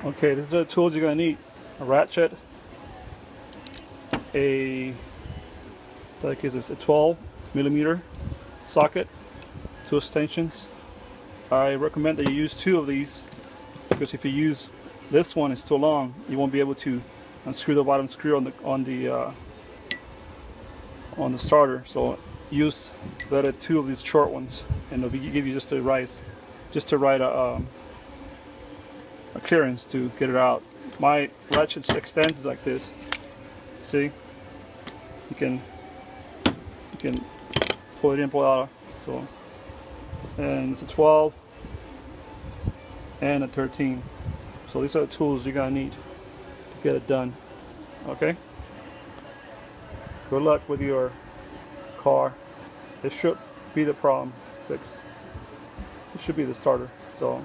Okay, these are the tools you're gonna need: a ratchet, like is a 12mm socket, two extensions. I recommend that you use two of these, because if you use this one, it's too long, you won't be able to unscrew the bottom screw on the starter. So use better two of these short ones, and it'll give you just the right a clearance to get it out. My ratchet extends like this. See, you can pull it in, pull it out. So, and it's a 12 and a 13. So these are the tools you're gonna need to get it done. Okay. Good luck with your car. This should be the problem fixed. It should be the starter. So